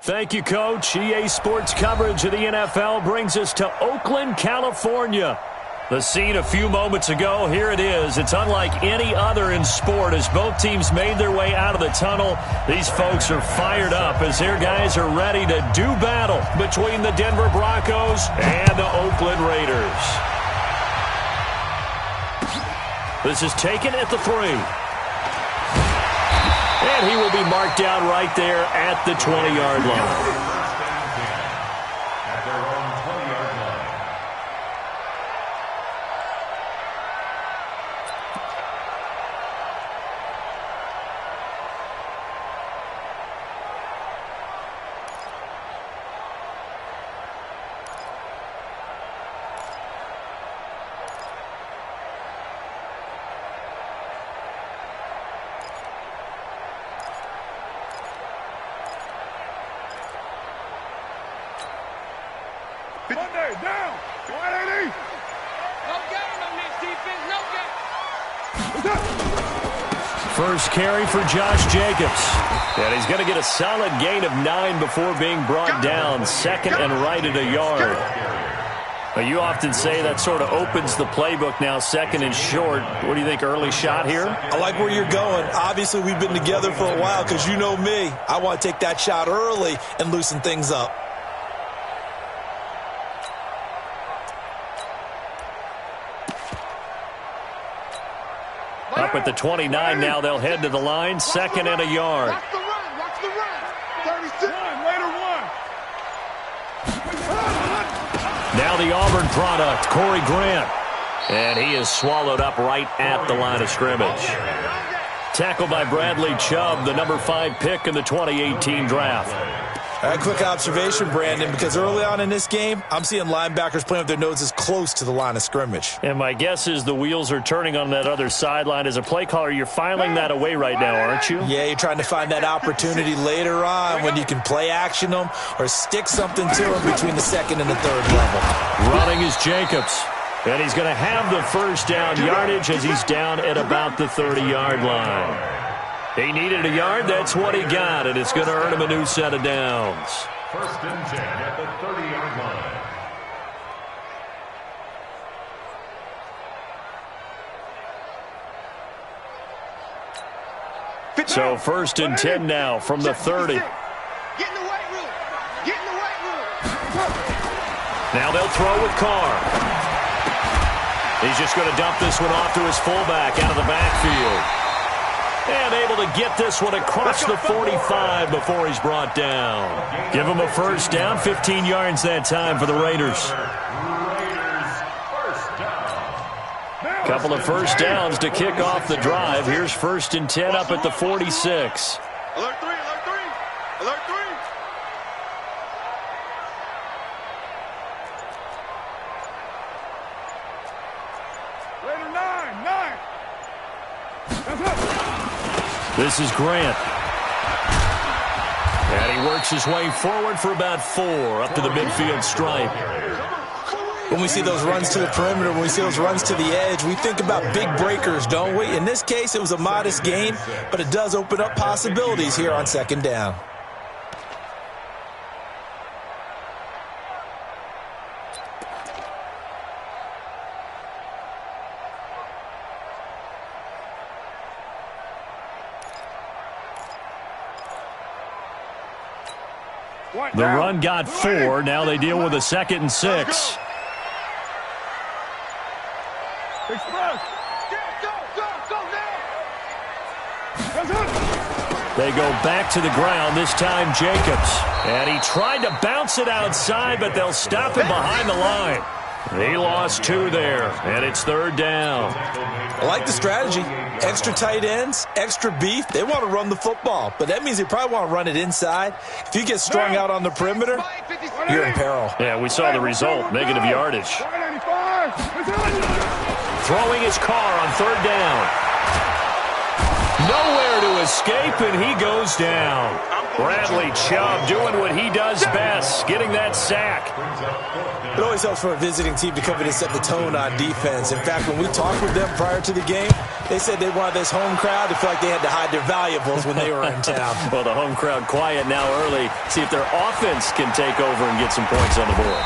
Thank you, Coach. EA Sports coverage of the NFL brings us to Oakland, California. The scene a few moments ago, here it is. It's unlike any other in sport as both teams made their way out of the tunnel. These folks are fired up as their guys are ready to do battle between the Denver Broncos and the Oakland Raiders. This is taken at the 3. And he will be marked down right there at the 20-yard line. Monday, down. 180. No game on this defense. No game. First carry for Josh Jacobs. And he's going to get a solid gain of 9 before being brought down. Second and right at a yard. But you often say that sort of opens the playbook now, second and short. What do you think, early shot here? I like where you're going. Obviously, we've been together for a while because you know me. I want to take that shot early and loosen things up. Up at the 29 now, they'll head to the line. Second and a yard. Watch the run. Watch the run. 36. Later one. Now the Auburn product, Corey Grant. And he is swallowed up right at the line of scrimmage. Tackled by Bradley Chubb, the number 5 pick in the 2018 draft. All right, quick observation, Brandon, because early on in this game, I'm seeing linebackers playing with their noses close to the line of scrimmage. And my guess is the wheels are turning on that other sideline. As a play caller, you're filing that away right now, aren't you? Yeah, you're trying to find that opportunity later on when you can play action them or stick something to them between the second and the third level. Running is Jacobs. And he's going to have the first down yardage as he's down at about the 30-yard line. He needed a yard. That's what he got, and it's going to earn him a new set of downs. First and 10 at the 30-yard line. So first and 10 now from the 30. Get in the weight room. Get in the weight room. Now they'll throw with Carr. He's just going to dump this one off to his fullback out of the backfield. And able to get this one across the 45 before he's brought down. Give him a first down, 15 yards that time for the Raiders. Couple of first downs to kick off the drive. Here's first and 10 up at the 46. Alert 3. Alert 3. Alert 3. Later 9. 9. That's up. This is Grant. And he works his way forward for about 4 up to the midfield stripe. When we see those runs to the perimeter, when we see those runs to the edge, we think about big breakers, don't we? In this case, it was a modest gain, but it does open up possibilities here on second down. The run got 4. Now they deal with a 2nd and 6. Express. They go back to the ground, this time Jacobs. And he tried to bounce it outside, but they'll stop him behind the line. He lost 2 there, and it's third down. I like the strategy. Extra tight ends, extra beef. They want to run the football, but that means they probably want to run it inside. If you get strung out on the perimeter, you're in peril. Yeah, we saw the result, negative yardage. Throwing his car on third down. Nowhere to escape, and he goes down. Bradley Chubb doing what he does best, getting that sack. It always helps for a visiting team to come in and set the tone on defense. In fact, when we talked with them prior to the game, they said they wanted this home crowd to feel like they had to hide their valuables when they were in town. Well, the home crowd quiet now early. See if their offense can take over and get some points on the board.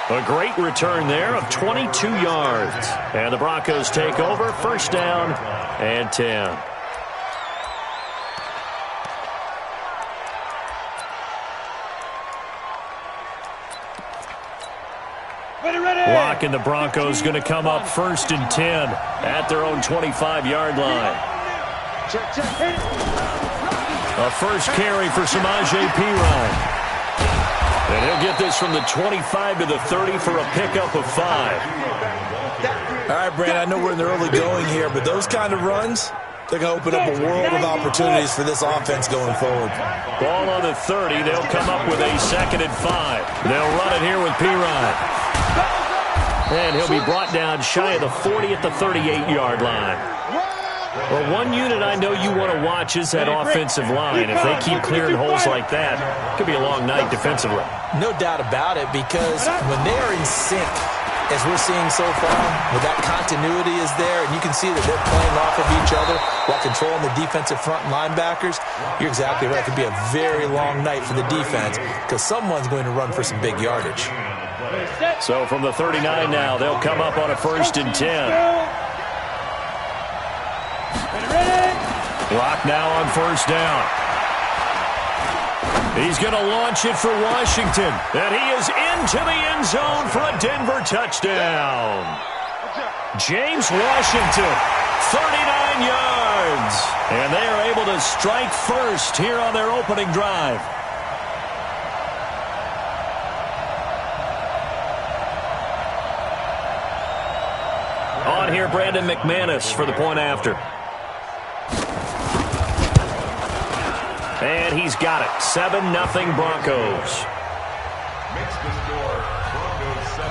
A great return there of 22 yards. And the Broncos take over, first down and 10. Lock and the Broncos going to come up first and 10 at their own 25-yard line. A first carry for Samaje Perine. And he'll get this from the 25 to the 30 for a pickup of 5. All right, Brandon, I know we're in the early going here, but those kind of runs, they're going to open up a world of opportunities for this offense going forward. Ball on the 30. They'll come up with a 2nd and 5. They'll run it here with Perine. And he'll be brought down shy of the 40 at the 38-yard line. Well, one unit I know you want to watch is that offensive line. If they keep clearing holes like that, it could be a long night defensively. No doubt about it, because when they are in sync, as we're seeing so far, with that continuity is there, and you can see that they're playing off of each other while controlling the defensive front linebackers, you're exactly right. It could be a very long night for the defense because someone's going to run for some big yardage. So from the 39 now, they'll come up on a 1st and 10. Lock now on 1st down. He's going to launch it for Washington. And he is into the end zone for a Denver touchdown. James Washington, 39 yards. And they are able to strike first here on their opening drive. On here, Brandon McManus for the point after. And he's got it. 7-0 Broncos. Makes the score Broncos 7,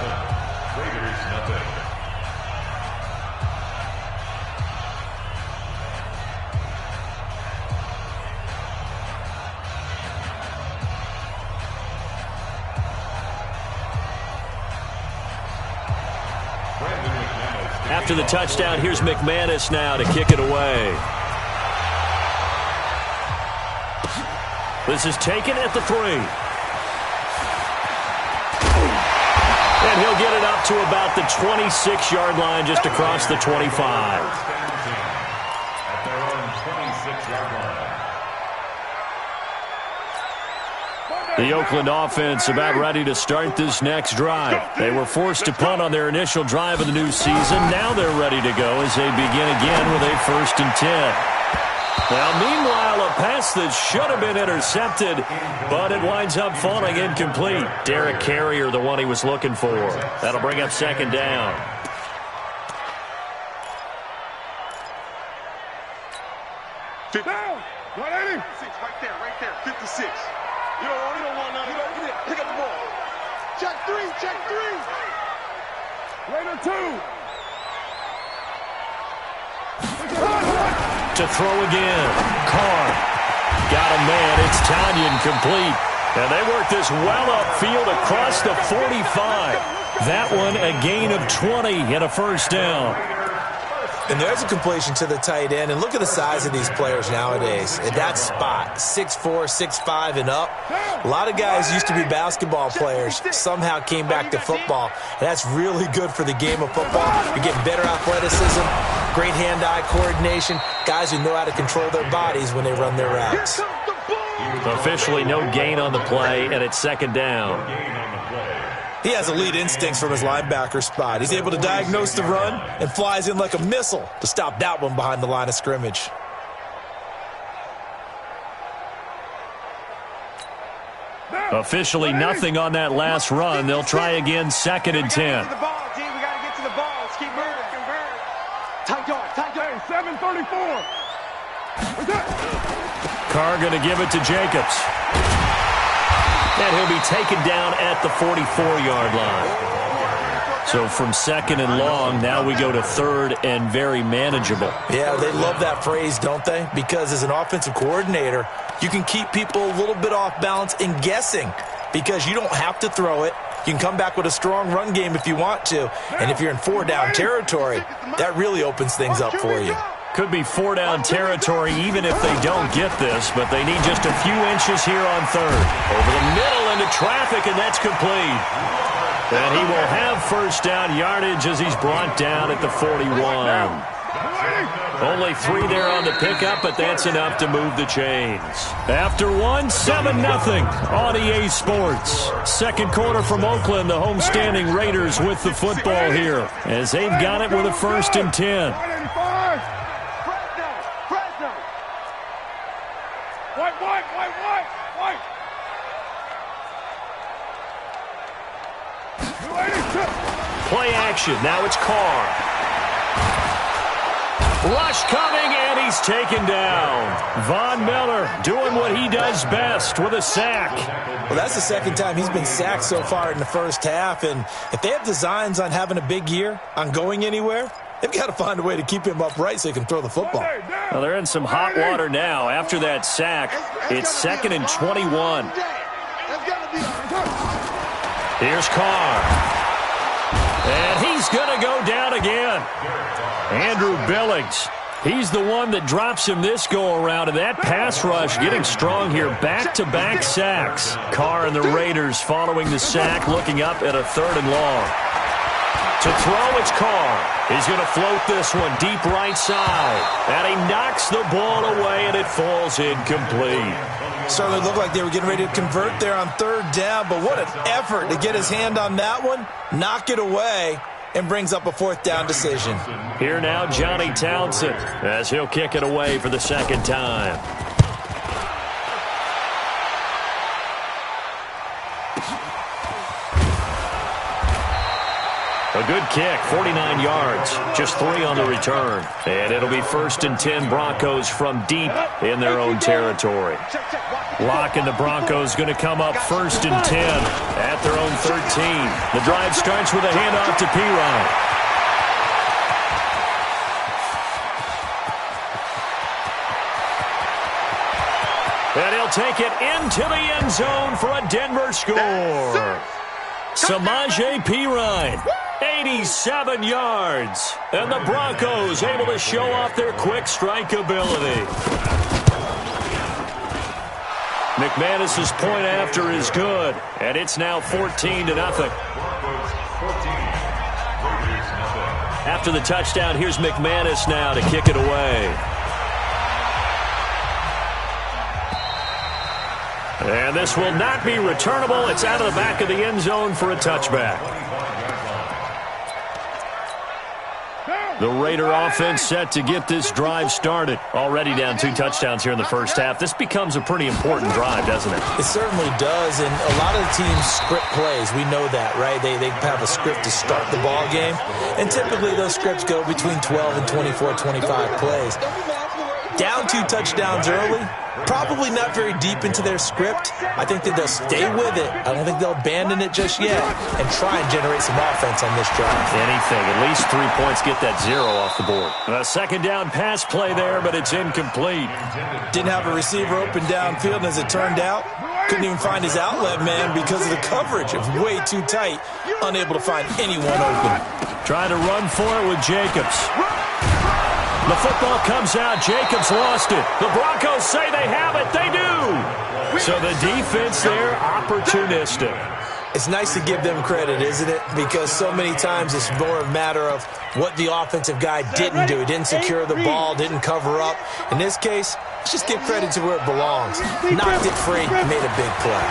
Raiders 0. After the touchdown, here's McManus now to kick it away. This is taken at the 3. And he'll get it up to about the 26-yard line, just across the 25. At their own 26-yard line. The Oakland offense about ready to start this next drive. They were forced to punt on their initial drive of the new season. Now they're ready to go as they begin again with a 1st and 10. Now, meanwhile, a pass that should have been intercepted, but it winds up falling incomplete. Derek Carrier, the one he was looking for. That'll bring up 2nd down. Down. 180. Right there. 56. You don't want none of that. Pick up the ball. Check 3. Raider 2. To throw again. Carr. Got a man. It's Tanyan complete. And they work this well upfield across the 45. That one a gain of 20 and a 1st down. And there's a completion to the tight end. And look at the size of these players nowadays. At that spot, 6'4", 6'5", and up. A lot of guys used to be basketball players, somehow came back to football. And that's really good for the game of football. You're getting better athleticism, great hand-eye coordination, guys who know how to control their bodies when they run their routes. Officially no gain on the play, and it's 2nd down. He has elite instincts from his linebacker spot. He's able to diagnose the run and flies in like a missile to stop that one behind the line of scrimmage. Officially nothing on that last run. They'll try again, 2nd and 10. We got to get to the ball. Let's keep moving. Tight yard. 7:34. Carr going to give it to Jacobs. And he'll be taken down at the 44-yard line. So So from 2nd and long, now we go to 3rd and very manageable. Yeah, they love that phrase, don't they? Because as an offensive coordinator, you can keep people a little bit off balance and guessing because you don't have to throw it. You can come back with a strong run game if you want to. And if you're in 4-down territory, that really opens things up for you. Could be 4-down territory even if they don't get this, but they need just a few inches here on 3rd. Over the middle into traffic, and that's complete. And he will have 1st down yardage as he's brought down at the 41. Only 3 there on the pickup, but that's enough to move the chains. After 1, 7-0 on EA Sports. Second quarter from Oakland, the homestanding Raiders with the football here as they've got it with a 1st and 10. Play action. Now it's Carr. Rush coming, and he's taken down. Von Miller doing what he does best with a sack. Well, that's the 2nd time he's been sacked so far in the first half, and if they have designs on having a big year, on going anywhere, they've got to find a way to keep him upright so he can throw the football. Well, they're in some hot water now. After that sack, it's 2nd and 21. Here's Carr. And he's going to go down again. Andrew Billings, he's the one that drops him this go-around, and that pass rush getting strong here. Back-to-back sacks. Carr and the Raiders following the sack, looking up at a 3rd and long. To throw, it's Carr. He's going to float this one deep right side. And he knocks the ball away, and it falls incomplete. Certainly looked like they were getting ready to convert there on 3rd down, but what an effort to get his hand on that one, knock it away, and brings up a 4th down decision. Here now, Johnny Townsend, as he'll kick it away for the 2nd time. A good kick, 49 yards, just 3 on the return. And it'll be 1st and 10 Broncos from deep in their own territory. Lock and the Broncos going to come up 1st and 10 at their own 13. The drive starts with a handoff to P-Ryan. And he'll take it into the end zone for a Denver score. Samaje P-Ryan. 87 yards. And the Broncos able to show off their quick strike ability. McManus's point after is good. And it's now 14-0. After the touchdown, here's McManus now to kick it away. And this will not be returnable. It's out of the back of the end zone for a touchback. The Raider offense set to get this drive started. Already down 2 touchdowns here in the first half. This becomes a pretty important drive, doesn't it? It certainly does, and a lot of the teams script plays. We know that, right? They have a script to start the ball game, and typically those scripts go between 12 and 24, 25 plays. Down 2 touchdowns early, probably not very deep into their script. I think that they'll stay with it. I don't think they'll abandon it just yet and try and generate some offense on this drive. Anything. At least 3 points, get that 0 off the board. A 2nd down pass play there, but it's incomplete. Didn't have a receiver open downfield, and as it turned out, couldn't even find his outlet man because of the coverage. It was way too tight, unable to find anyone open. Trying to run for it with Jacobs. The football comes out. Jacobs lost it. The Broncos say they have it. They do. So the defense there, opportunistic. It's nice to give them credit, isn't it? Because so many times it's more a matter of what the offensive guy didn't do. He didn't secure the ball, didn't cover up. In this case, let's just give credit to where it belongs. Knocked it free, made a big play.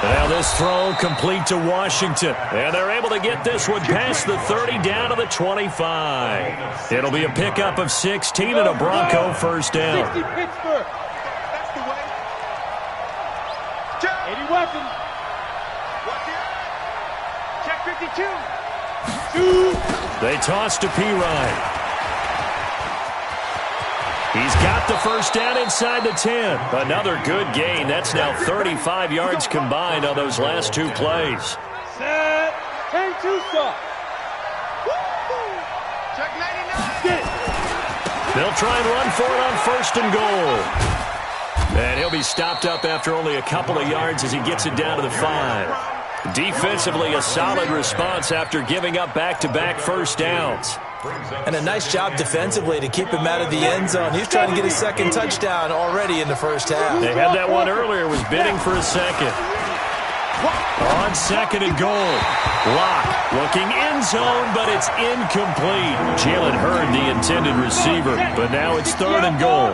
Now this throw complete to Washington. And they're able to get this one past the 30 down to the 25. It'll be a pickup of 16 and a Bronco 1st down. 60 Pittsburgh. That's the way. 80 weapon. Check 52. They toss to P-Ryan. He's got the first down inside the 10. Another good gain. That's now 35 yards combined on those last two plays. Set. Turn two soft. Check 99. They'll try and run for it on first and goal. And he'll be stopped up after only a couple of yards as he gets it down to the 5. Defensively, a solid response after giving up back-to-back first downs. And a nice job defensively to keep him out of the end zone. He's trying to get his second touchdown already in the first half. They had that one earlier, was bidding for a second. On second and goal. Lock looking end zone, but it's incomplete. Jalen Hurd, the intended receiver, but now it's third and goal.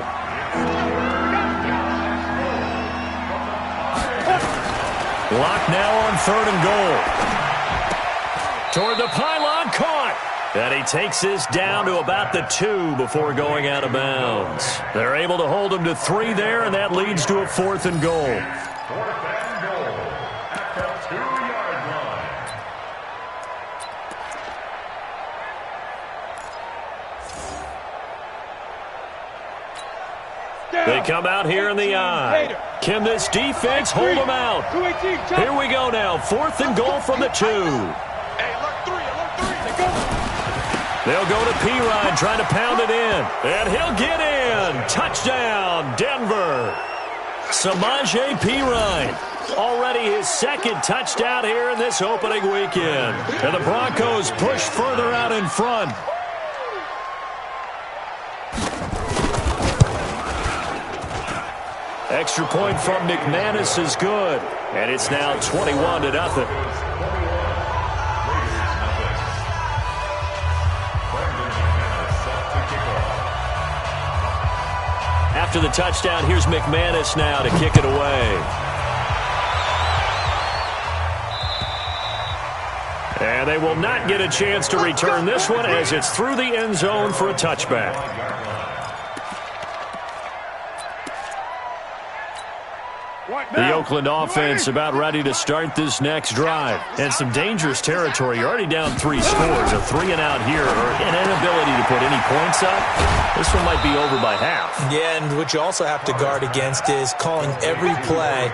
Lock now on third and goal. Toward the pylon, caught. And he takes this down to about the 2 before going out of bounds. They're able to hold him to 3 there, and that leads to a fourth and goal. Fourth and goal at the 2-yard line. They come out here in the eye. Can this defense hold them out? Here we go now. Fourth and goal from the 2. They'll go to Pirine, trying to pound it in. And he'll get in. Touchdown, Denver. Samaje Pirine. Already his second touchdown here in this opening weekend. And the Broncos push further out in front. Extra point from McManus is good. And it's now 21-0. After the touchdown, here's McManus now to kick it away. And they will not get a chance to return this one as it's through the end zone for a touchback. The Oakland offense about ready to start this next drive. And some dangerous territory. You're already down 3 scores. A 3-and-out here, or an inability to put any points up. This one might be over by half. Yeah, and what you also have to guard against is calling every play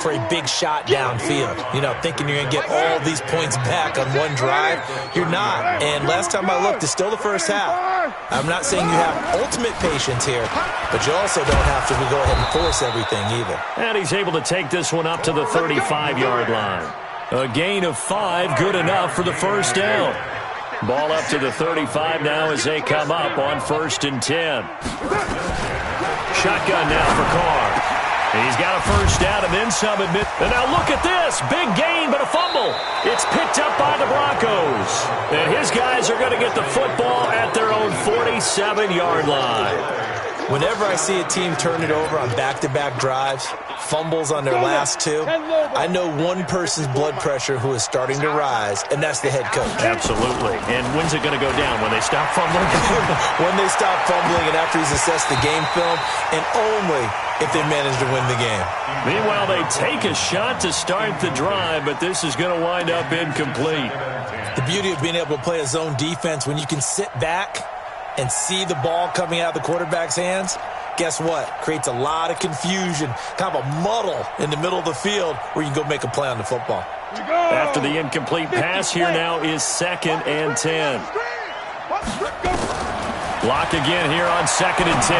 for a big shot downfield. You know, thinking you're going to get all these points back on one drive. You're not. And last time I looked, it's still the first half. I'm not saying you have ultimate patience here, but you also don't have to go ahead and force everything either. And he's able to take this one up to the 35-yard line. A gain of 5, good enough for the first down. Ball up to the 35 now as they come up on first and 10. Shotgun now for Carr. He's got a first down and then some. And now look at this. Big gain, but a fumble. It's picked up by the Broncos. And his guys are going to get the football at their own 47-yard line. Whenever I see a team turn it over on back-to-back drives, fumbles on their last 2, I know one person's blood pressure who is starting to rise, and that's the head coach. Absolutely. And when's it going to go down? When they stop fumbling? When they stop fumbling and after he's assessed the game film, and only if they manage to win the game. Meanwhile, they take a shot to start the drive, but this is going to wind up incomplete. The beauty of being able to play a zone defense when you can sit back and see the ball coming out of the quarterback's hands, guess what? Creates a lot of confusion, kind of a muddle in the middle of the field where you can go make a play on the football. After the incomplete pass, here now is second and 10. Lock again here on second and 10.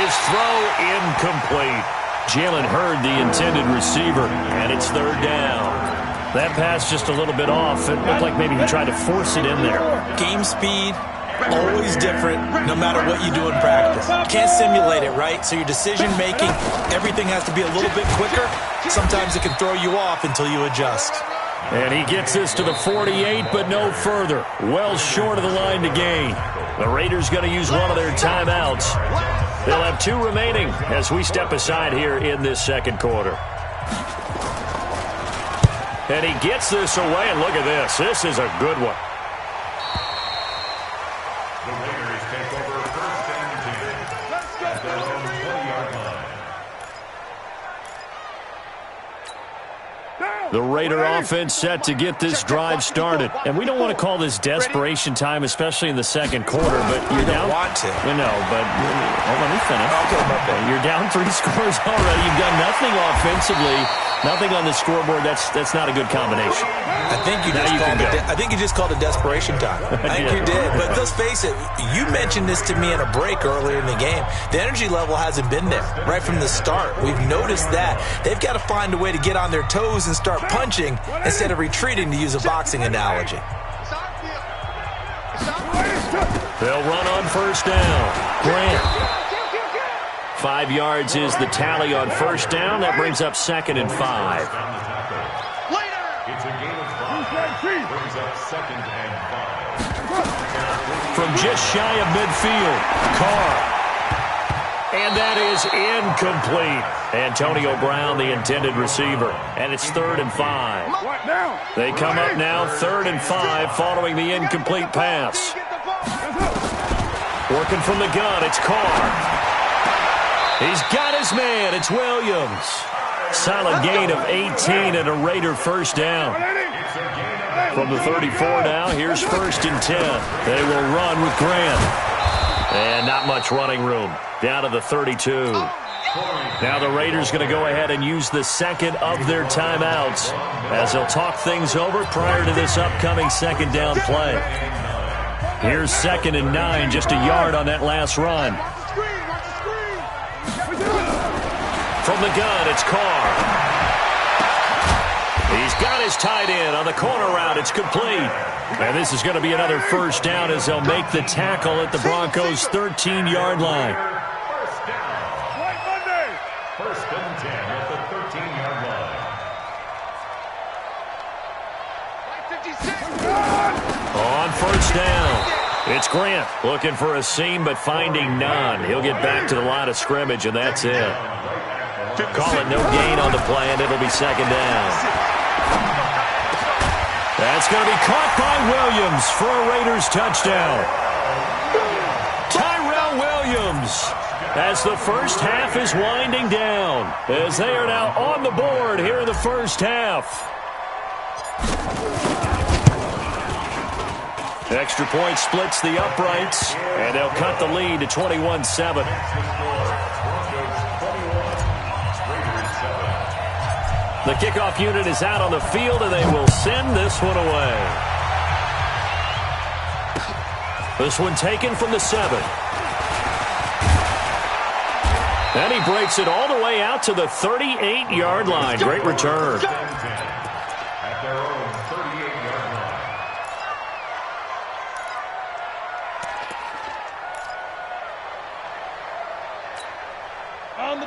His throw incomplete. Jalen Hurd, the intended receiver, and it's third down. That pass just a little bit off. It looked like maybe he tried to force it in there. Game speed, always different, no matter what you do in practice. You can't simulate it, right? So your decision-making, everything has to be a little bit quicker. Sometimes it can throw you off until you adjust. And he gets this to the 48, but no further. Well short of the line to gain. The Raiders going to use one of their timeouts. They'll have 2 remaining as we step aside here in this second quarter. And he gets this away, and look at this. This is a good one. The Raiders take over first and 10 at their own 20-yard line. The Raider offense set to get this drive started. And we don't want to call this desperation time, especially in the second quarter, but you're down. You want to. No, but let me finish. Okay, my bad. You're down 3 scores already. You've done nothing offensively, nothing on the scoreboard. That's not a good combination. I think you just called it desperation time. I think you did. But let's face it, you mentioned this to me in a break earlier in the game. The energy level hasn't been there right from the start. We've noticed that. They've got to find a way to get on their toes and start punching instead of retreating, to use a boxing analogy. They'll run on first down. Grant. 5 yards is the tally on first down. That brings up 2nd and 5. It's a gain of 5. Brings up 2nd and 5. From just shy of midfield, Carr. And that is incomplete. Antonio Brown, the intended receiver. And it's 3rd and 5. They come up now 3rd and 5 following the incomplete pass. Working from the gun, it's Carr. He's got his man. It's Williams. Solid gain of 18 and a Raider first down. From the 34 now, here's 1st and 10. They will run with Grant. And not much running room. Down to the 32. Now the Raiders going to go ahead and use the second of their timeouts as they'll talk things over prior to this upcoming second down play. Here's 2nd and 9, just a yard on that last run. From the gun, it's Carr. He's got his tight end on the corner route. It's complete. And this is going to be another first down as they'll make the tackle at the Broncos' 13-yard line. First and 10 at the 13-yard line. On first down, it's Grant looking for a seam but finding none. He'll get back to the line of scrimmage, and that's it. Call it no gain on the play, and it'll be 2nd down. That's going to be caught by Williams for a Raiders touchdown. Tyrell Williams, as the first half is winding down, as they are now on the board here in the first half. Extra point splits the uprights, and they'll cut the lead to 21-7. The kickoff unit is out on the field, and they will send this one away. This one taken from the 7. And he breaks it all the way out to the 38-yard line. Great return. At their own 38-yard line.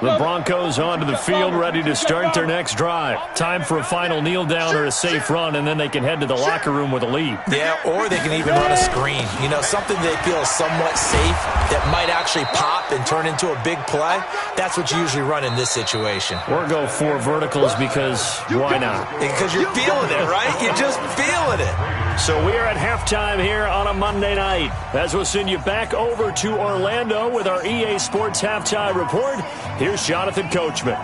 The Broncos onto the field, ready to start their next drive. Time for a final kneel down or a safe run, and then they can head to the locker room with a lead. Yeah, or they can even run a screen. You know, something they feel somewhat safe that might actually pop and turn into a big play. That's what you usually run in this situation. Or go 4 verticals because why not? Because you're feeling it, right? You're just feeling it. So we are at halftime here on a Monday night, as we'll send you back over to Orlando with our EA Sports Halftime Report. Here's Jonathan Coachman.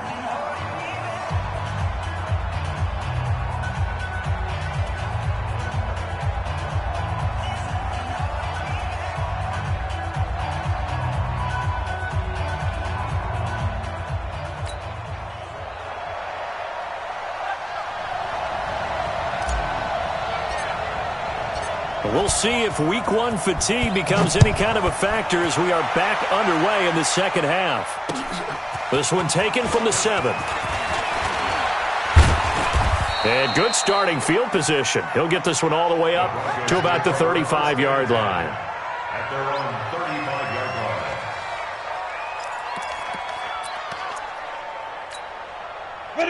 We'll see if Week 1 fatigue becomes any kind of a factor as we are back underway in the second half. This one taken from the 7. And good starting field position. He'll get this one all the way up to about the 35-yard line. At their own 35-yard line.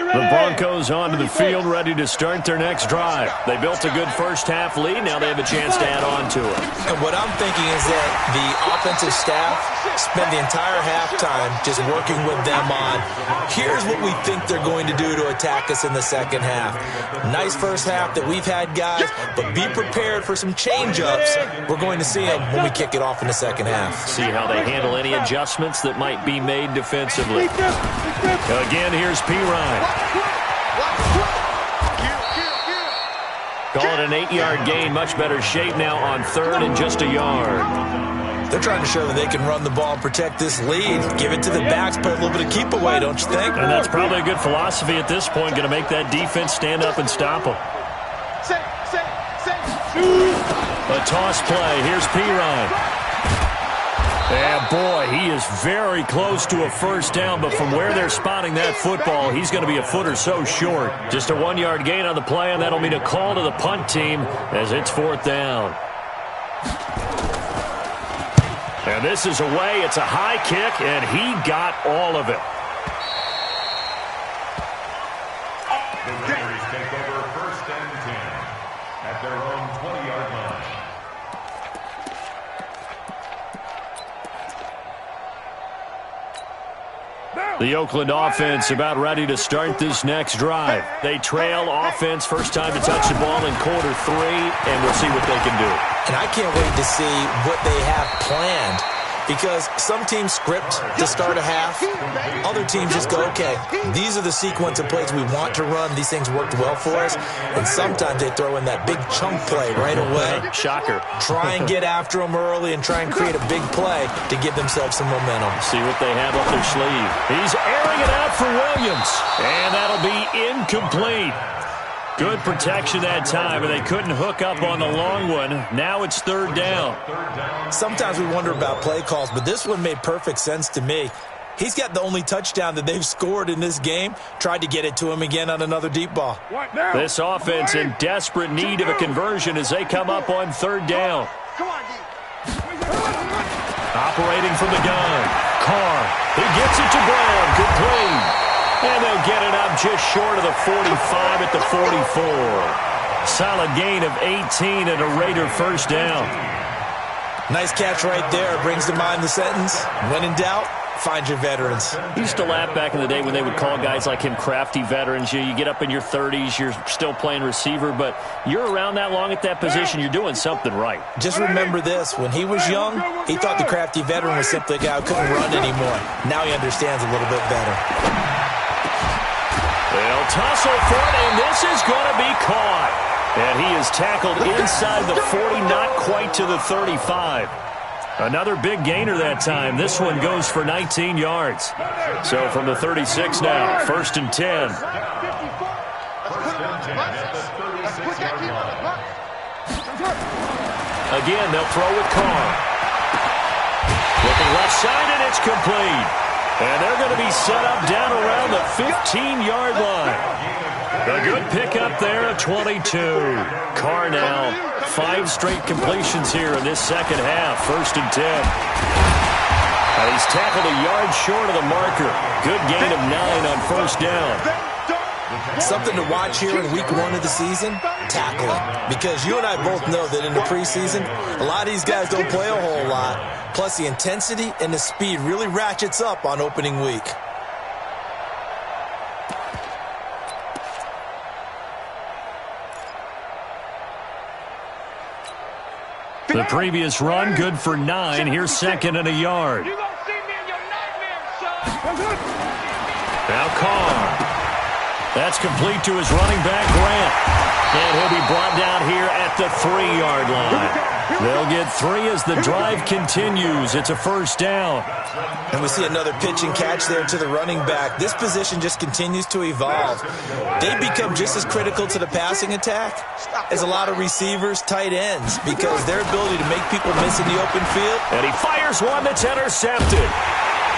The Broncos onto the field, ready to start their next drive. They built a good first-half lead. Now they have a chance to add on to it. And what I'm thinking is that the offensive staff spend the entire halftime just working with them on, here's what we think they're going to do to attack us in the second half. Nice first half that we've had, guys, but be prepared for some change-ups. We're going to see them when we kick it off in the second half. See how they handle any adjustments that might be made defensively. Again, here's P. Ryan. but an 8-yard gain. Much better shape now on 3rd and just a yard. They're trying to show that they can run the ball and protect this lead. Give it to the backs, play a little bit of keep away, don't you think? And that's probably a good philosophy at this point. Going to make that defense stand up and stop them. A toss play. Here's Pirine. Yeah, boy, he is very close to a first down, but from where they're spotting that football, he's going to be a foot or so short. Just a 1-yard gain on the play, and that'll mean a call to the punt team as it's 4th down. And this is away. It's a high kick, and he got all of it. The Raiders take over 1st and 10 at their own 20-yard line. The Oakland offense about ready to start this next drive. They trail offense, first time to touch the ball in quarter 3, and we'll see what they can do. And I can't wait to see what they have planned, because some teams script to start a half. Other teams just go, okay, these are the sequence of plays we want to run. These things worked well for us. And sometimes they throw in that big chunk play right away. Shocker. Try and get after them early and try and create a big play to give themselves some momentum. See what they have up their sleeve. He's airing it out for Williams. And that'll be incomplete. Good protection that time, and they couldn't hook up on the long one. Now it's 3rd down. Sometimes we wonder about play calls, but this one made perfect sense to me. He's got the only touchdown that they've scored in this game. Tried to get it to him again on another deep ball. This offense in desperate need of a conversion as they come up on 3rd down. Operating from the gun. Carr. He gets it to Brown. Good play. And they'll get it up just short of the 45 at the 44. Solid gain of 18 and a Raider first down. Nice catch right there. Brings to mind the sentence, when in doubt, find your veterans. He used to laugh back in the day when they would call guys like him crafty veterans. You get up in your 30s, you're still playing receiver, but you're around that long at that position, you're doing something right. Just remember this. When he was young, he thought the crafty veteran was simply a guy who couldn't run anymore. Now he understands a little bit better. They'll tussle for it, and this is going to be caught. And he is tackled inside the 40, not quite to the 35. Another big gainer that time. This one goes for 19 yards. So from the 36 now, 1st and 10. Again, they'll throw with Carr. Looking left side, and it's complete. And they're going to be set up down around the 15-yard line. A good pickup there at 22. Carr now, 5 straight completions here in this second half. 1st and 10. He's tackled a yard short of the marker. Good gain of 9 on 1st down. Something to watch here in week 1 of the season, tackling. Because you and I both know that in the preseason, a lot of these guys don't play a whole lot. Plus, the intensity and the speed really ratchets up on opening week. The previous run, good for 9. Here's 2nd and a yard. Now Carr. That's complete to his running back, Grant. And he'll be brought down here at the 3-yard line. They'll get 3 as the drive continues. It's a 1st down. And we see another pitch and catch there to the running back. This position just continues to evolve. They become just as critical to the passing attack as a lot of receivers, tight ends, because their ability to make people miss in the open field. And he fires one that's intercepted.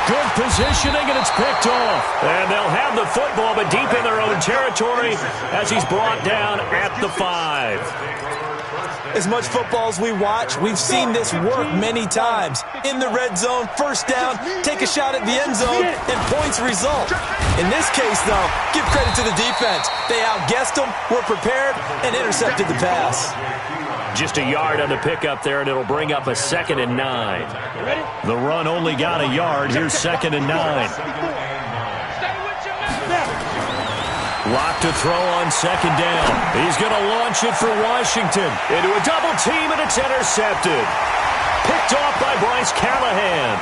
Good positioning, and it's picked off. And they'll have the football, but deep in their own territory as he's brought down at the 5. As much football as we watch, we've seen this work many times. In the red zone, 1st down, take a shot at the end zone, and points result. In this case, though, give credit to the defense. They outguessed them, were prepared, and intercepted the pass. Just a yard on the pickup there, and it'll bring up a 2nd and 9. The run only got a yard. Here's 2nd and 9. Locked to throw on 2nd down. He's going to launch it for Washington. Into a double team, and it's intercepted. Picked off by Bryce Callahan.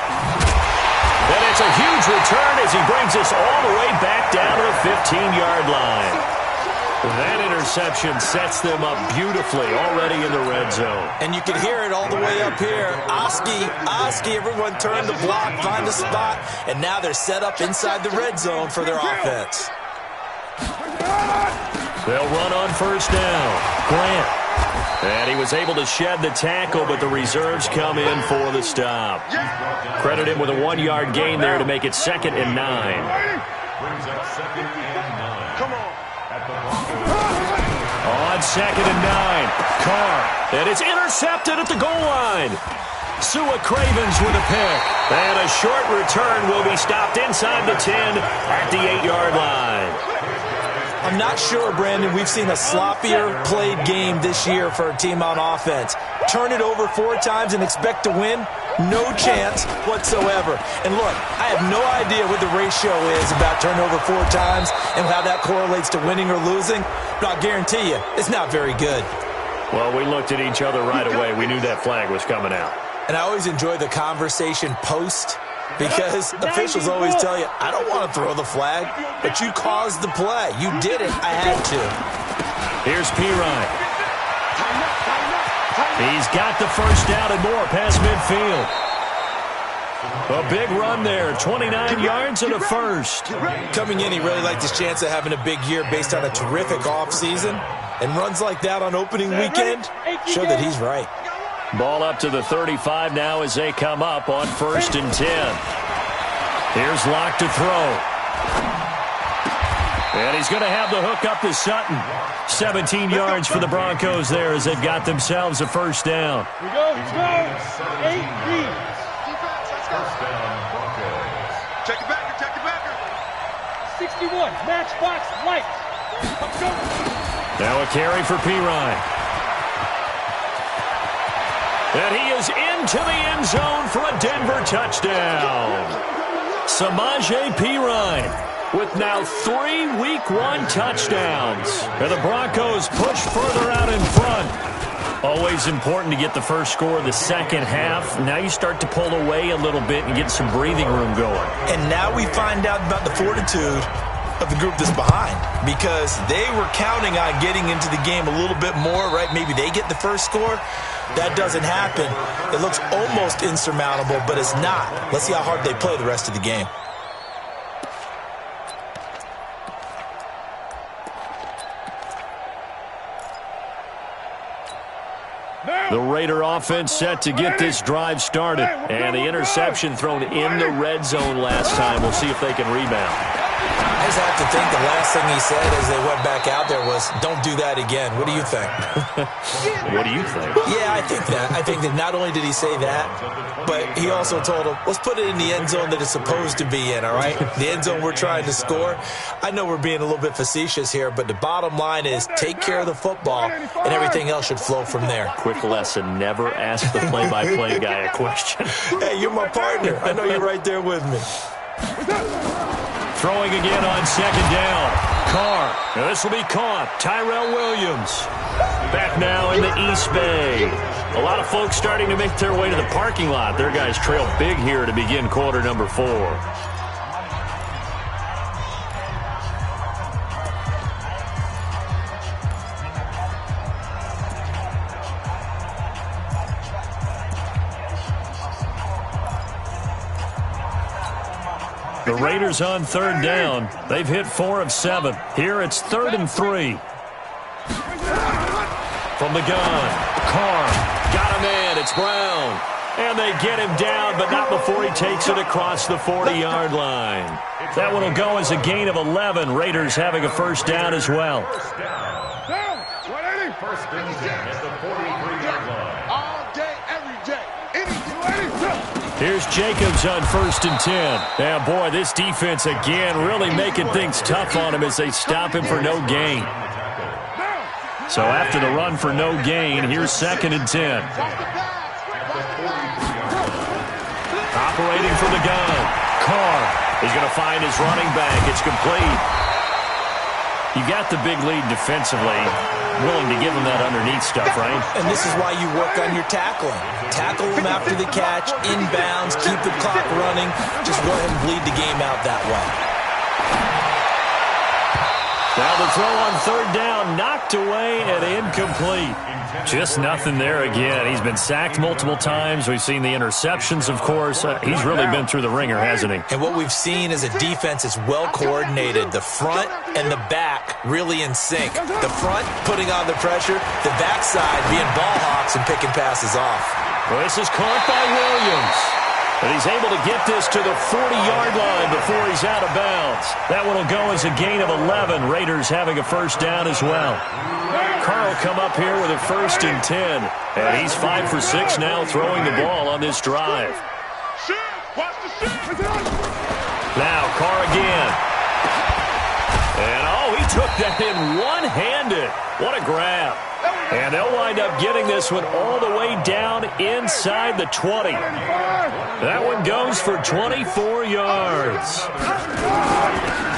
And it's a huge return as he brings us all the way back down to the 15-yard line. That interception sets them up beautifully already in the red zone. And you can hear it all the way up here. Oski, everyone turn the block, find a spot, and now they're set up inside the red zone for their offense. They'll run on first down. Grant. And he was able to shed the tackle, but the reserves come in for the stop. Credit him with a 1-yard gain there to make it 2nd and 9. Brings up 2nd and 9. Come on. At the Broncos. On 2nd and 9. Carr. And it's intercepted at the goal line. Sua Cravens with a pick. And a short return will be stopped inside the 10 at the 8-yard line. I'm not sure, Brandon, we've seen a sloppier played game this year for a team on offense. Turn it over 4 times and expect to win? No chance whatsoever. And look, I have no idea what the ratio is about turnover 4 times and how that correlates to winning or losing, but I'll guarantee you, it's not very good. Well, we looked at each other right away. We knew that flag was coming out. And I always enjoy the conversation post, because officials always tell you, I don't want to throw the flag, but you caused the play. You did it. I had to. Here's Pirine. He's got the first down and more past midfield. A big run there, 29 yards and a first. Coming in, he really liked his chance of having a big year based on a terrific offseason. And runs like that on opening weekend show that he's right. Ball up to the 35 now as they come up on 1st and 10. Here's Locke to throw. And he's going to have the hook up to Sutton. 17 yards for the Broncos there as they've got themselves a first down. Here we go. 8 deep. First down, Broncos. Check it back. 61. Matchbox light. Let's go. Now a carry for Pirine. And he is into the end zone for a Denver touchdown. Samaje Pirine with now 3 Week 1 touchdowns. And the Broncos push further out in front. Always important to get the first score of the second half. Now you start to pull away a little bit and get some breathing room going. And now we find out about the fortitude of the group that's behind, because they were counting on getting into the game a little bit more, right? Maybe they get the first score. That doesn't happen. It looks almost insurmountable, but it's not. Let's see how hard they play the rest of the game. The Raider offense set to get this drive started. And the interception thrown in the red zone last time. We'll see if they can rebound. I just have to think the last thing he said as they went back out there was, don't do that again. What do you think? What do you think? Yeah, I think that. I think that not only did he say that, but he also told him, let's put it in the end zone that it's supposed to be in, all right? The end zone we're trying to score. I know we're being a little bit facetious here, but the bottom line is take care of the football, and everything else should flow from there. Quick lesson, never ask the play-by-play guy a question. Hey, you're my partner. I know you're right there with me. Throwing again on 2nd down. Carr. Now this will be caught. Tyrell Williams. Back now in the East Bay. A lot of folks starting to make their way to the parking lot. Their guys trail big here to begin quarter number 4. The Raiders on 3rd down. They've hit 4 of 7. Here it's 3rd and 3. From the gun, Carr got him in. It's Brown. And they get him down, but not before he takes it across the 40-yard line. That one will go as a gain of 11. Raiders having a first down as well. First and 10 at the 43-yard line. All day, every day. Here's Jacobs on 1st and 10. Yeah, boy, this defense again really making things tough on him as they stop him for no gain. So after the run for no gain, here's 2nd and 10. Operating from the gun. Carr. He's going to find his running back. It's complete. You got the big lead defensively. Willing to give him that underneath stuff, right? And this is why you work on your tackling. Tackle him after the catch, inbounds, keep the clock running. Just let him bleed the game out that way. Now the throw on third down, knocked away and incomplete. Just nothing there again. He's been sacked multiple times. We've seen the interceptions, of course. He's really been through the ringer, hasn't he? And what we've seen is a defense is well coordinated. The front and the back really in sync. The front putting on the pressure, the backside being ball hawks and picking passes off. Well, this is caught by Williams. But he's able to get this to the 40-yard line before he's out of bounds. That one will go as a gain of 11. Raiders having a first down as well. Carl come up here with a 1st and 10. And he's 5 for 6 now throwing the ball on this drive. Now Carr again. And, he took that in one-handed. What a grab. And they'll wind up getting this one all the way down inside the 20. That one goes for 24 yards.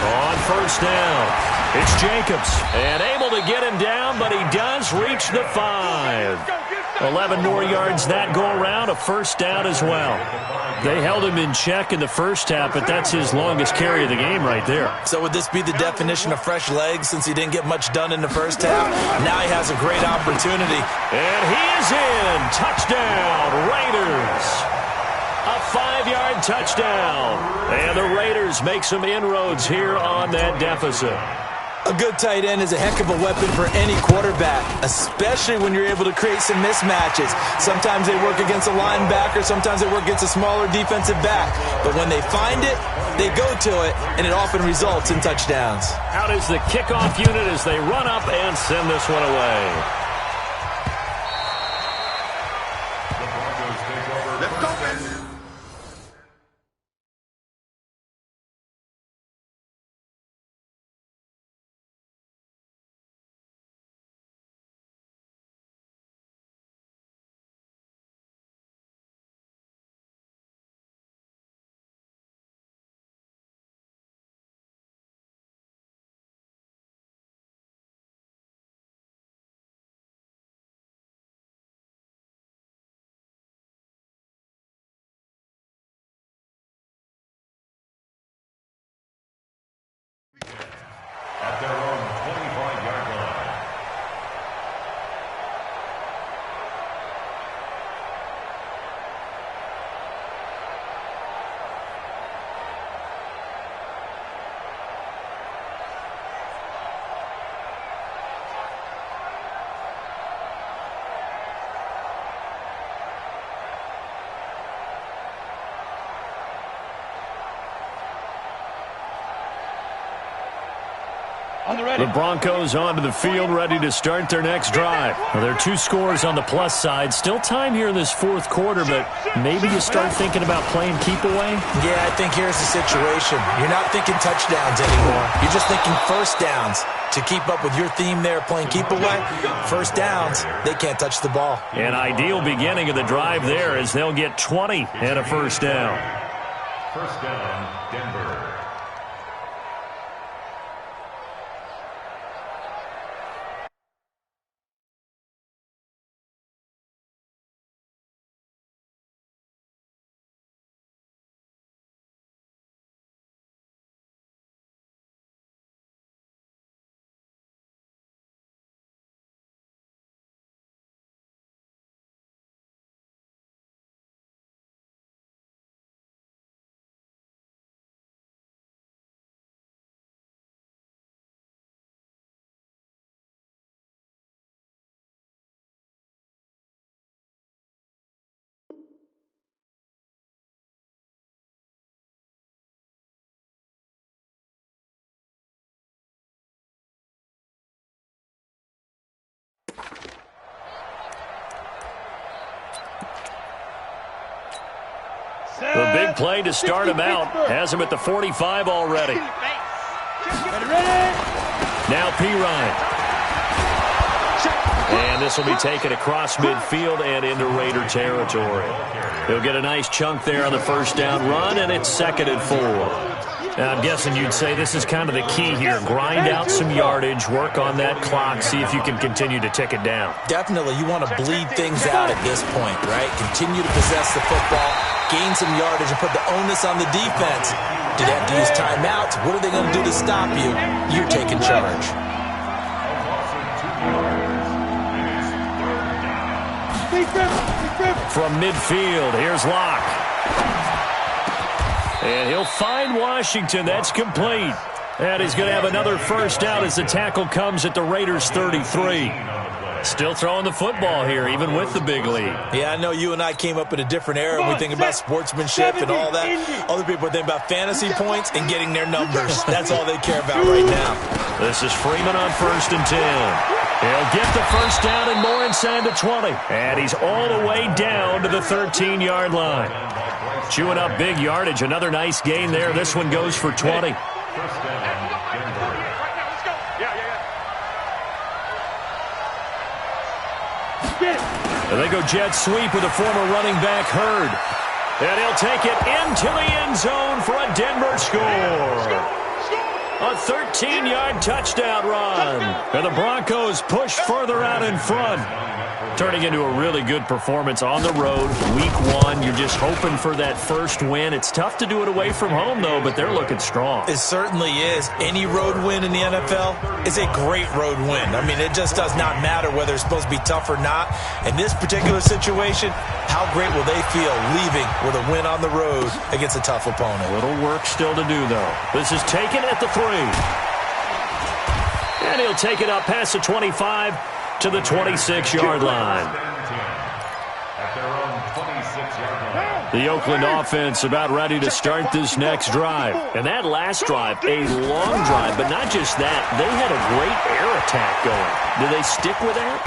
On first down, it's Jacobs. And able to get him down, but he does reach the 5. 11 more yards that go around, a first down as well. They held him in check in the first half, but that's his longest carry of the game right there. So would this be the definition of fresh legs since he didn't get much done in the first half? Now he has a great opportunity. And he is in. Touchdown, Raiders. A 5-yard touchdown. And the Raiders make some inroads here on that deficit. A good tight end is a heck of a weapon for any quarterback, especially when you're able to create some mismatches. Sometimes they work against a linebacker, sometimes they work against a smaller defensive back. But when they find it, they go to it, and it often results in touchdowns. Out is the kickoff unit as they run up and send this one away. The Broncos take over. Let's go, man. At their own 25-yard line. The Broncos onto the field, ready to start their next drive. Well, there are 2 scores on the plus side. Still time here in this 4th quarter, but maybe you start thinking about playing keep away? Yeah, I think here's the situation. You're not thinking touchdowns anymore. You're just thinking first downs. To keep up with your theme there, playing keep away, first downs, they can't touch the ball. An ideal beginning of the drive there as they'll get 20 and a first down. First down, Denver. The big play to start him out has him at the 45 already. Now Pirine. And this will be taken across midfield and into Raider territory. He'll get a nice chunk there on the first down run, and it's 2nd and 4. Now, I'm guessing you'd say this is kind of the key here. Grind out some yardage, work on that clock, see if you can continue to tick it down. Definitely, you want to bleed things out at this point, right? Continue to possess the football, gain some yardage and put the onus on the defense. Do they have to use timeouts? What are they going to do to stop you? You're taking charge. From midfield, here's Locke. And he'll find Washington. That's complete. And he's going to have another first down as the tackle comes at the Raiders' 33. Still throwing the football here, even with the big lead. Yeah, I know you and I came up in a different era when we think about sportsmanship and all that. Other people think about fantasy points and getting their numbers. That's all they care about right now. This is Freeman on 1st and 10. He'll get the first down and more inside the 20. And he's all the way down to the 13-yard line. Chewing up big yardage. Another nice gain there. This one goes for 20. And they go jet sweep with a former running back, Hurd. And he'll take it into the end zone for a Denver score. A 13-yard touchdown run. And the Broncos push further out in front. Turning into a really good performance on the road. Week 1, you're just hoping for that first win. It's tough to do it away from home, though, but they're looking strong. It certainly is. Any road win in the NFL is a great road win. I mean, it just does not matter whether it's supposed to be tough or not. In this particular situation, how great will they feel leaving with a win on the road against a tough opponent? A little work still to do, though. This is taken at the 3. And he'll take it up past the 25 to the 26-yard line. The Oakland offense about ready to start this next drive. And that last drive, a long drive, but not just that. They had a great air attack going. Do they stick with that?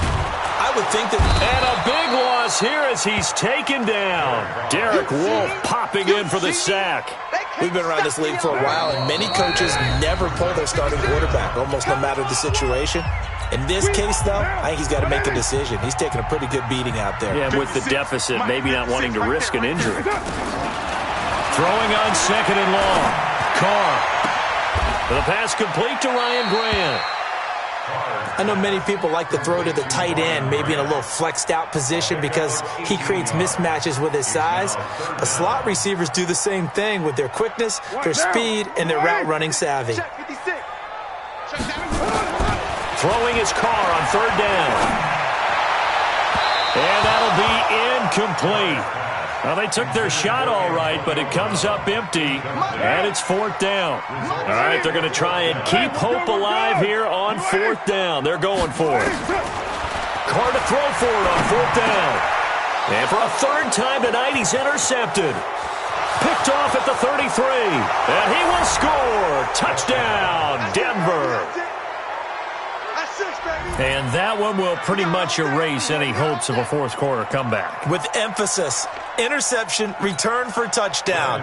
I would think that. And a big loss here as he's taken down. Derek Wolfe popping in for the sack. We've been around this league for a while, and many coaches never pull their starting quarterback, almost no matter the situation. In this case, though, I think he's got to make a decision. He's taking a pretty good beating out there. Yeah, with the deficit, maybe not wanting to risk an injury. Throwing on 2nd and long. Carr. The pass complete to Ryan Grant. I know many people like to throw to the tight end, maybe in a little flexed out position because he creates mismatches with his size. But slot receivers do the same thing with their quickness, their speed, and their route running savvy. Throwing his Carr on 3rd down. And that'll be incomplete. Well, they took their shot all right, but it comes up empty, and it's 4th down. All right, they're going to try and keep hope alive here on 4th down. They're going for it. Carr to throw for it on 4th down. And for a 3rd time tonight, he's intercepted. Picked off at the 33. And he will score. Touchdown, Denver. And that one will pretty much erase any hopes of a fourth quarter comeback. With emphasis, interception, return for touchdown.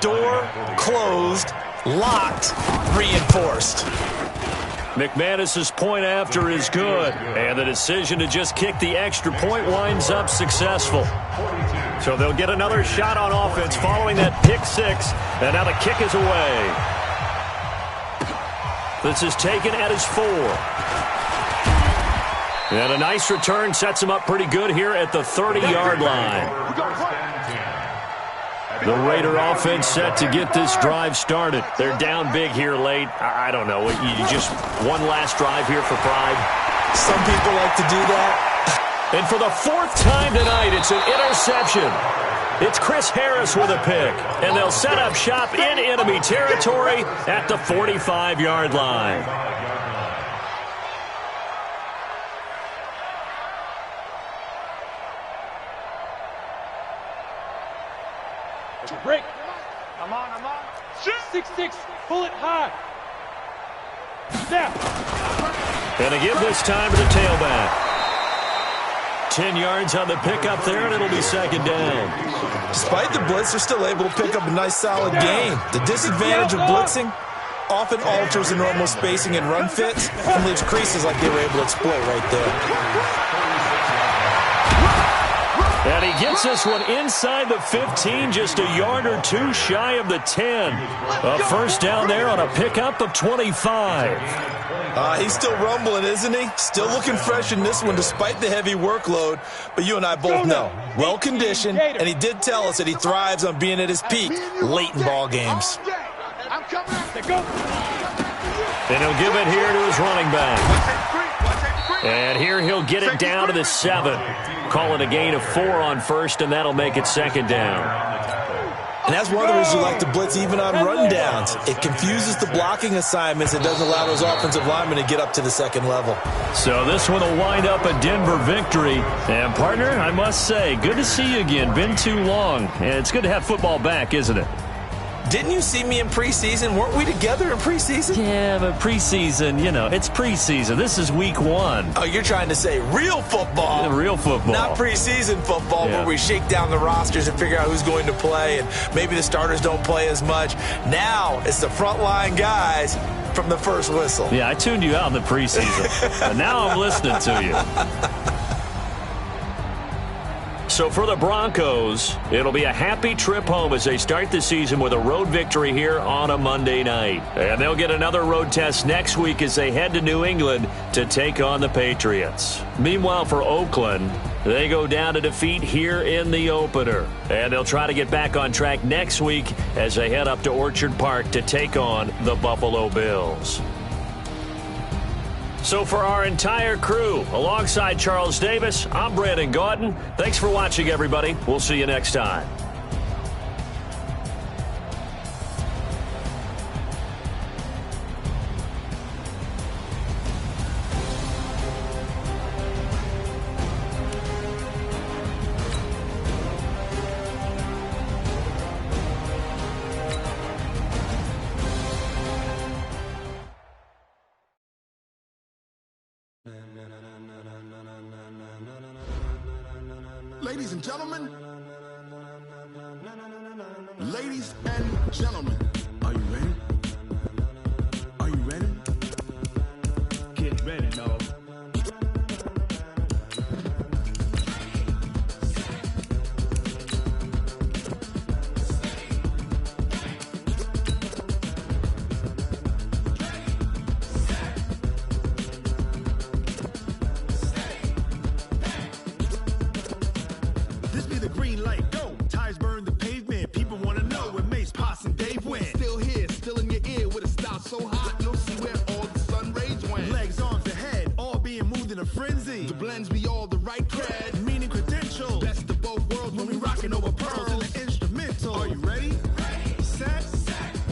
Door closed, locked, reinforced. McManus's point after is good, and the decision to just kick the extra point winds up successful. So they'll get another shot on offense following that pick 6, and now the kick is away. This is taken at his 4. And a nice return sets him up pretty good here at the 30-yard line. The Raider offense set to get this drive started. They're down big here late. I don't know. You just one last drive here for pride. Some people like to do that. And for the 4th time tonight, it's an interception. It's Chris Harris with a pick. And they'll set up shop in enemy territory at the 45-yard line. Break. I'm on. 6-6. Pull it high. Snap. And to give this time to the tailback. 10 yards on the pickup there, and it'll be 2nd down. Despite the blitz, they're still able to pick up a nice, solid gain. The disadvantage of blitzing often alters the normal spacing and run fits and leaves creases like they were able to exploit right there. And he gets this one inside the 15, just a yard or two shy of the 10. A first down there on a pickup of 25. He's still rumbling, isn't he? Still looking fresh in this one despite the heavy workload. But you and I both know, well-conditioned, and he did tell us that he thrives on being at his peak late in ball games. And he'll give it here to his running back. And here he'll get it down to the 7. Call it a gain of 4 on first, and that'll make it second down. And that's one of the reasons you like to blitz even on run downs. It confuses the blocking assignments. It doesn't allow those offensive linemen to get up to the second level. So this one will wind up a Denver victory. And, partner, I must say, good to see you again. Been too long. And it's good to have football back, isn't it? Didn't you see me in preseason? Weren't we together in preseason? Yeah, but preseason, you know, it's preseason. This is week 1. Oh, you're trying to say real football. Yeah, real football. Not preseason football where we shake down the rosters and figure out who's going to play, and maybe the starters don't play as much. Now it's the frontline guys from the first whistle. Yeah, I tuned you out in the preseason. But now I'm listening to you. So for the Broncos, it'll be a happy trip home as they start the season with a road victory here on a Monday night. And they'll get another road test next week as they head to New England to take on the Patriots. Meanwhile, for Oakland, they go down to defeat here in the opener. And they'll try to get back on track next week as they head up to Orchard Park to take on the Buffalo Bills. So for our entire crew, alongside Charles Davis, I'm Brandon Gaudin. Thanks for watching, everybody. We'll see you next time. Ladies and gentlemen, are you ready? Are you ready? Get ready, dog. This be the green light, go. Tires burn the pavement. People want to know where Mace, Potts, and Dave went. Still here, still in your ear with a style so hot, you'll see where all the sun rays went. Legs, arms, and head, all being moved in a frenzy. The blends be all the right cred, meaning credentials. Best of both worlds when we rockin' over pearls in the instrumental. Are you ready? Ready. Set.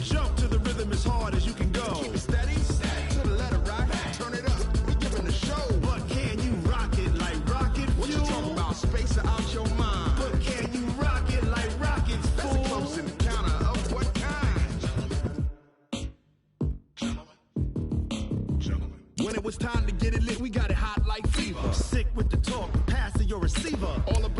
Jump to the rhythm as hard as you can go. Keep it steady. To the letter, right? Turn it up. We giving the show. But can you rock it like rocket fuel? What you talking about? Space out your mind. But can you rock it like rockets, fool? That's a close encounter of what kind? Gentlemen. When it was time to get it lit, we got it hot like fever. Sick with the talk, pass to your receiver. All about